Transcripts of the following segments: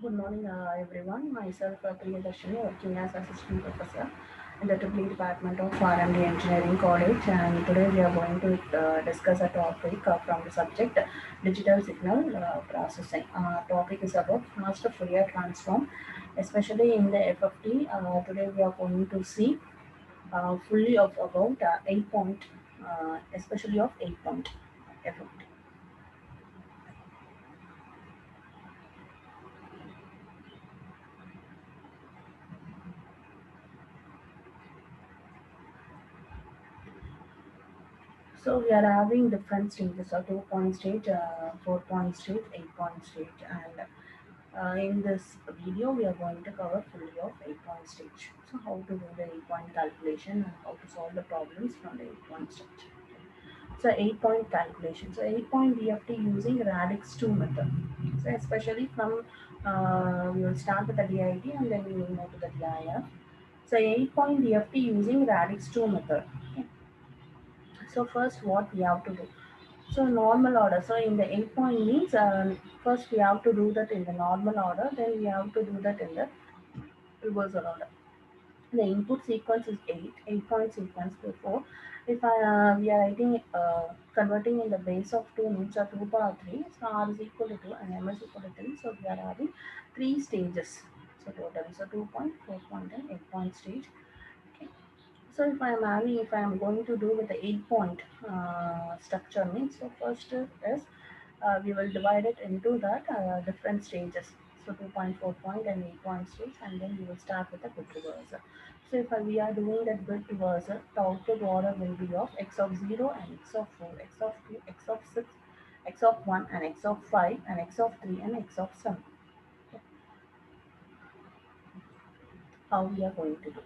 Good morning, everyone. Myself, Priyadharshini, working as assistant professor in the Triple Department of R&D Engineering College. And today we are going to discuss a topic from the subject digital signal processing. Topic is about fast Fourier transform, especially in the FFT. Today we are going to see fully of about 8 point, especially of 8 point FFT. So we are having different stages, a 2 point stage, 4 point stage, 8 point stage, and in this video we are going to cover fully of 8 point stage. So how to do the 8 point calculation and how to solve the problems from the 8 point stage. So 8 point calculation. So 8 point DFT using radix 2 method. So especially from we will start with the DIT and then we will move to the DIF. So 8 point DFT using radix 2 method. Okay. So first what we have to do. So normal order. So in the 8 point means first we have to do that in the normal order, then we have to do that in the reversal order. The input sequence is 8 point sequence before. If we are writing converting in the base of 2 means 2 power 3, so R is equal to 2 and M is equal to 3. So we are having 3 stages. So total. So 2 point, 4 point and 8 point stage. Okay. So if I am going to do with the 8 point structure means, so first is we will divide it into that different stages. So 2 point, 4 point and 8 point stage, and then we will start with the bit reversal. So if we are doing that bit reversal, the output order will be of x of 0 and x of 4, x of 2, x of 6, x of 1 and x of 5 and x of 3 and x of 7. Okay. How we are going to do.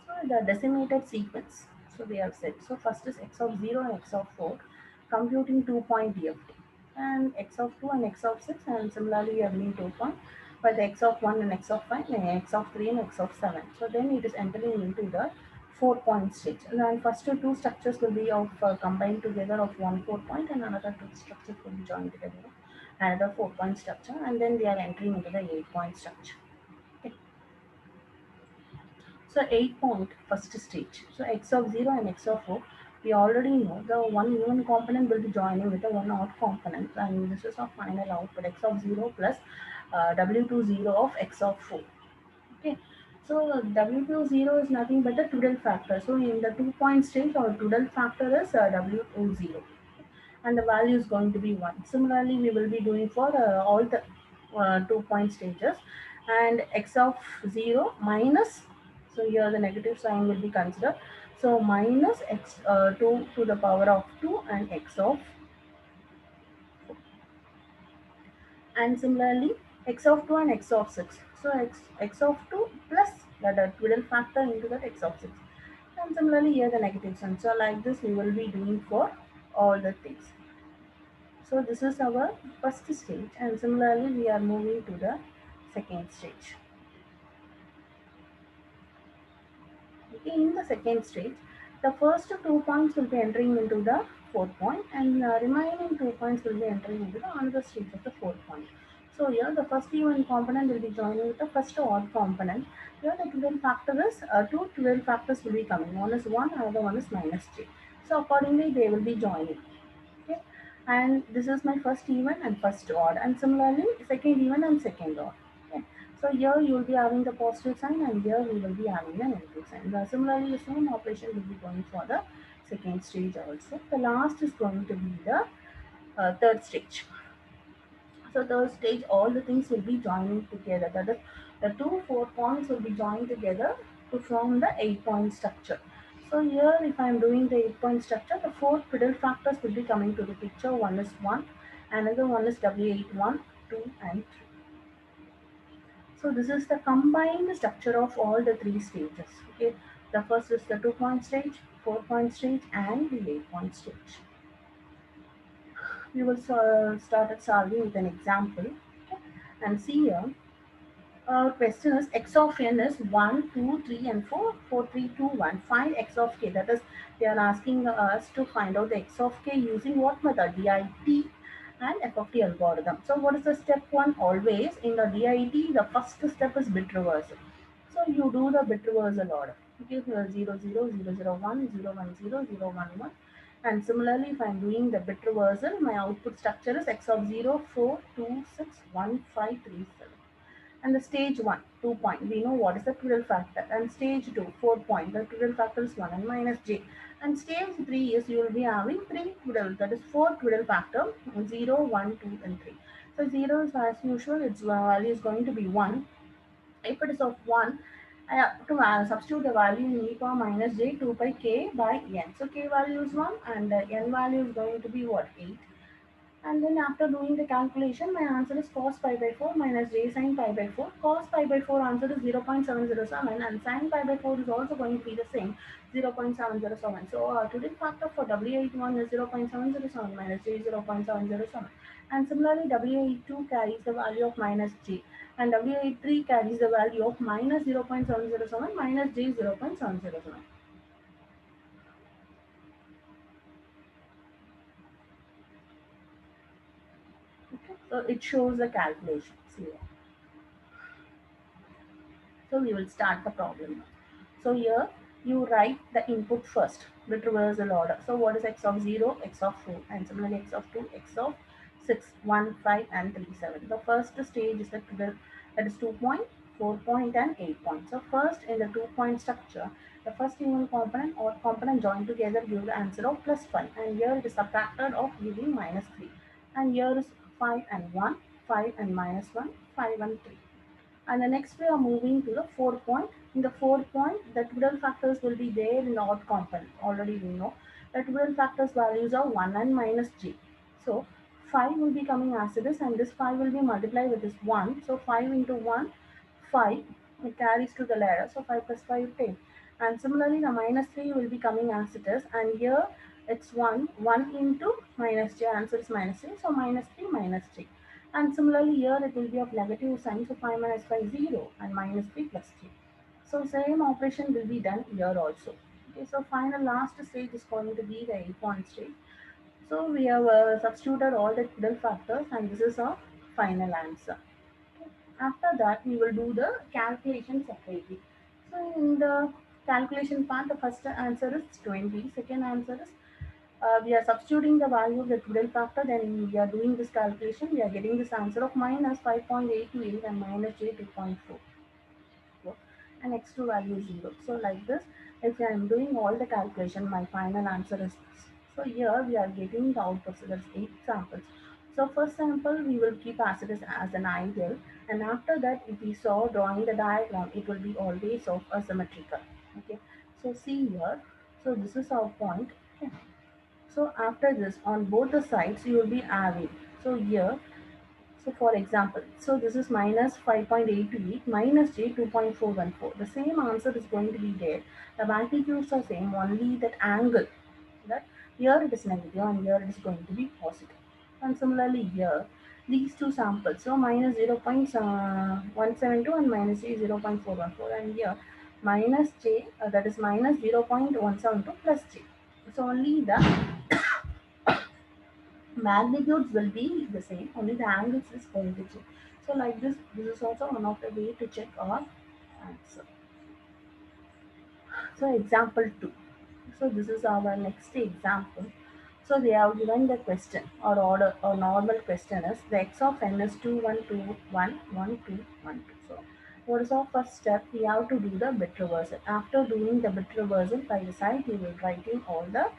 So the decimated sequence. So we have said. So first is x of 0 and x of 4, computing 2 point DFT. And x of 2 and x of 6, and similarly we are doing 2 point. But x of 1 and x of 5 and x of 3 and x of 7. So then it is entering into the 4 point stage. And then first two structures will be of combined together of one 4 point, and another two structures will be joined together of another 4 point structure, and then we are entering into the 8 point structure. Okay. So 8 point first stage. So x of 0 and x of 4, we already know the one even component will be joining with the one odd component, and this is our final output x of 0 plus W20 of x of 4. Okay. So W20 is nothing but the Tudel factor. So in the 2 point stage, our Tudel factor is W20 and the value is going to be 1. Similarly, we will be doing for all the 2 point stages, and x of 0 minus, so here the negative sign will be considered. So minus x 2 to the power of 2 and x of 4. And similarly x of 2 and x of 6. So x of 2 plus the Twiddle factor into that x of 6. And similarly here the negative sign. So like this we will be doing for all the things. So this is our first stage, and similarly we are moving to the second stage. Okay, in the second stage, the first 2 points will be entering into the 4 point, and remaining 2 points will be entering into the another stage of the 4 point. So here the first even component will be joining with the first odd component. Here the 12 factor is two 12 factors will be coming. One is 1, another one is minus 3. So accordingly they will be joining. Okay, and this is my first even and first odd, and similarly second even and second odd. Okay, so here you will be having the positive sign, and here we will be having the negative sign. Similarly the same operation will be going for the second stage also. The last is going to be the third stage. So third stage, all the things will be joining together. That is, the two 4 points will be joined together to form the 8 point structure. So here, if I am doing the 8 point structure, the four fiddle factors will be coming to the picture. One is 1, another one is W8, 1, 2, and 3. So this is the combined structure of all the three stages. Okay, the first is the 2 point stage, 4 point stage, and the 8 point stage. We will start solving with an example. Okay? And see here, our question is x of n is 1, 2, 3, and 4, 4, 3, 2, 1. Find x of k. That is, they are asking us to find out the x of k using what method? DIT and FFT algorithm. So what is the step one? Always in the DIT, the first step is bit reversal. So you do the bit reversal order. Okay, here 0, 0, 0, 0, 1, 0, 1, 0, 0, 1, 1. And similarly, if I am doing the bit reversal, my output structure is x of 0, 4, 2, 6, 1, 5, 3, 7. And the stage 1, 2 point, we know what is the twiddle factor. And stage 2, 4 point, the twiddle factor is 1 and minus j. And stage 3 is you will be having 3 twiddle, that is 4 twiddle factor, 0, 1, 2, and 3. So 0 is as usual, its value is going to be 1. If it is of 1, I have to substitute the value in e power minus j 2 pi k by n. So k value is 1 and n value is going to be what? 8. And then after doing the calculation, my answer is cos pi by 4 minus j sin pi by 4. Cos pi by 4 answer is 0.707 and sin pi by 4 is also going to be the same, 0.707. So total factor for W81 is 0.707 minus j 0.707. And similarly, W82 carries the value of minus j and W83 carries the value of minus 0.707 minus j 0.707. Okay. So it shows the calculations here. So we will start the problem now. So here you write the input first with reversal order. So what is x of 0, x of 4 and similarly x of 2, x of 6, 1, 5 and 3, 7. The first stage is the twiddle, that is 2 point, 4 point and 8 point. So first in the 2 point structure, the first even component or component joined together give the answer of plus 5 and here it is subtracted of giving minus 3 and here is 5 and 1, 5 and minus 1, 5 and 3. And the next we are moving to the 4 point. In the 4 point, the twiddle factors will be there in the odd component. Already we know the twiddle factors values are 1 and minus j. So 5 will be coming as it is and this 5 will be multiplied with this 1. So 5 into 1, 5. It carries to the ladder. So 5 plus 5, 10. And similarly the minus 3 will be coming as it is and here it's 1. 1 into minus j, answer is minus 3. So minus 3 minus j. And similarly here it will be of negative sign, so 5 minus 5 0 and minus 3 plus 3. So same operation will be done here also. Okay, so final last stage is going to be the endpoint stage. So we have substituted all the middle factors and this is our final answer. Okay. After that we will do the calculation separately. So in the calculation part the first answer is 20, second answer is we are substituting the value of the twiddle factor, then we are doing this calculation, we are getting this answer of minus 5.828 and minus j 2.4 and x2 value is 0. So like this, if I am doing all the calculation, my final answer is this. So here we are getting the output, so there's 8 samples. So first sample we will keep as it is as an ideal and after that if we saw drawing the diagram, it will be always of a symmetrical. Okay, so see here, so this is our point. Okay. So after this, on both the sides, you will be having. So here, so for example, so this is minus 5.828 minus j 2.414. The same answer is going to be there. The magnitudes are same, only that angle. That here it is negative and here it is going to be positive. And similarly here, these two samples, so minus 0.172 and minus j 0.414 and here minus j, that is minus 0.172 plus j. So only the magnitudes will be the same, only the angles is going to change. So like this is also one of the way to check our answer. So example 2. So this is our next example. So they have given the question or order or normal question is the x of n is 2 1 2 1 1 2 1 2. So what is our first step? We have to do the bit reversal. After doing the bit reversal, by the side we will write in all the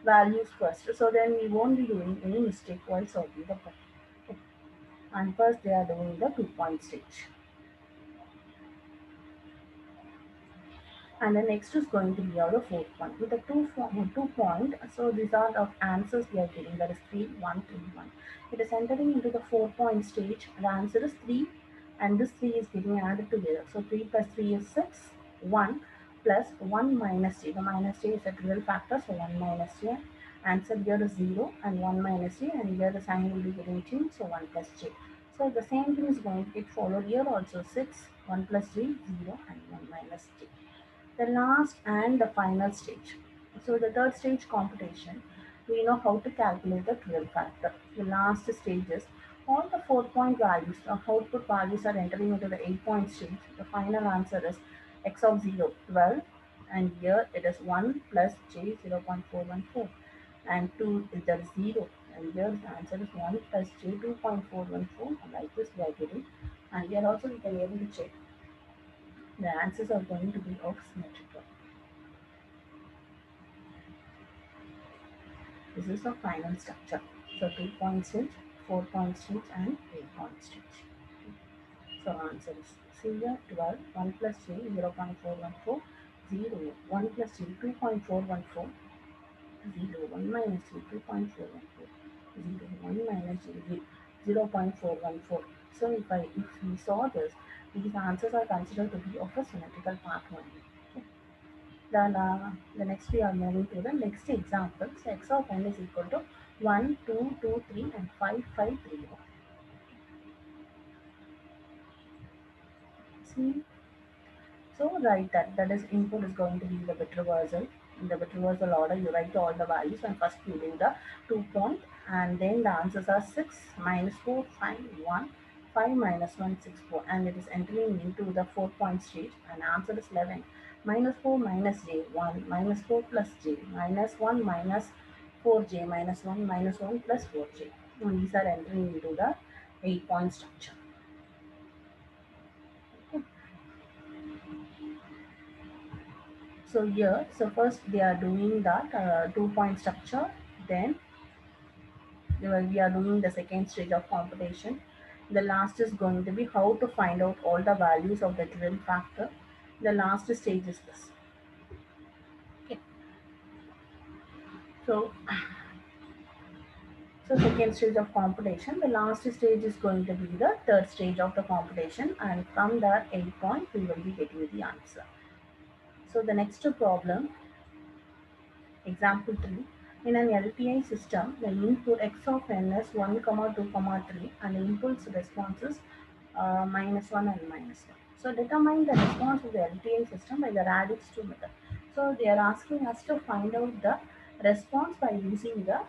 values first. So then we won't be doing any mistake while solving the problem. Okay. And first they are doing the 2 point stage. And the next is going to be our fourth one with the 2 point. So these are the answers we are getting, that is 3 1 3 1. It is entering into the 4 point stage. The answer is 3 and this 3 is getting added together. So 3 plus 3 is 6, 1 plus 1 minus j. The minus j is a real factor, so 1 minus j. Answer here is 0 and 1 minus j, and here the sign will be getting changed, so 1 plus j. So the same thing is going to get followed here also, 6, 1 plus j, 0 and 1 minus j. The last and the final stage. So the third stage computation. we know how to calculate the 12 factor. The last stage is all the 4-point values, the output values are entering into the 8-point stage. The final answer is x of 0, 12, and here it is 1 plus j 0.414, and 2 is there is 0, and here the answer is 1 plus j 2.414, and like this we are getting, and here also we can able to check the answers are going to be of symmetrical. This is the final structure. So 2-point stage, 4-point stage, and 8-point stage. So answer is see here 12, 1 plus j 0.414, 0, 1 plus j 2.414, 0, 1 minus j 2.414, 0, 1 minus j 0.414. So if we saw this, these answers are considered to be of a symmetrical path only. Okay. Then the next we are moving to the next example. So x of n is equal to 1, 2, 2, 3, and 5, 5, 3. See, so write that is input is going to be the bit reversal. In the bit reversal order, you write all the values and first using the 2-point, and then the answers are 6, minus 4, 5, 1, 5 minus 1, 6, 4, and it is entering into the 4-point stage, and answer is 11. Minus 4 minus j, 1, minus 4 plus j, minus 1 minus 4j, minus 1 minus 1 plus 4j. And these are entering into the 8-point structure. Okay. So here, so first they are doing that 2-point structure, then we are doing the second stage of computation. The last is going to be how to find out all the values of the 12 factor. The last stage is this. Okay. So, so second stage of computation. The last stage is going to be the third stage of the computation, and from that 8-point we will be getting the answer. So the next problem, example 3. In an LTI system, the input x of n is 1, 2, 3, and the impulse responses minus 1 and minus 1. So determine the response of the LTI system by the radix 2 method. So they are asking us to find out the response by using the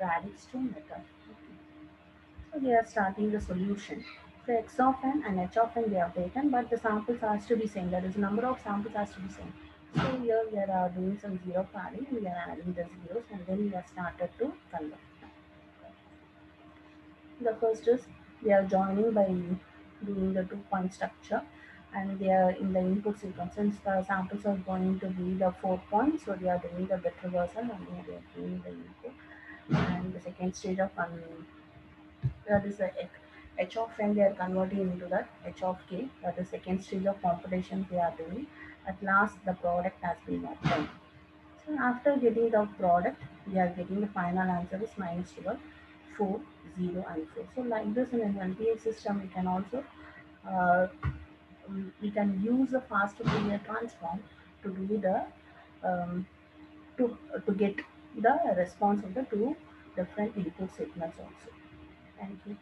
radix 2 method. So they are starting the solution. So x of n and h of n they are taken, but the samples has to be same. That is, number of samples has to be same. So here we are doing some zero padding. We are adding the zeros, and then we have started to convert. The first is we are joining by doing the 2-point structure, and they are in the input sequence. Since the samples are going to be the 4 points, so we are doing the bit reversal, and we are doing the input. And the second stage of that is the h of n, they are converting into that h of k. That is second stage of computation they are doing. At last, the product has been obtained. So after getting the product, we are getting the final answer is minus 12, 4, 0, and 4. So like this in an LTI system, we can also uh, we can use the fast Fourier transform to do the um, to get the response of the two different input signals also. Thank you.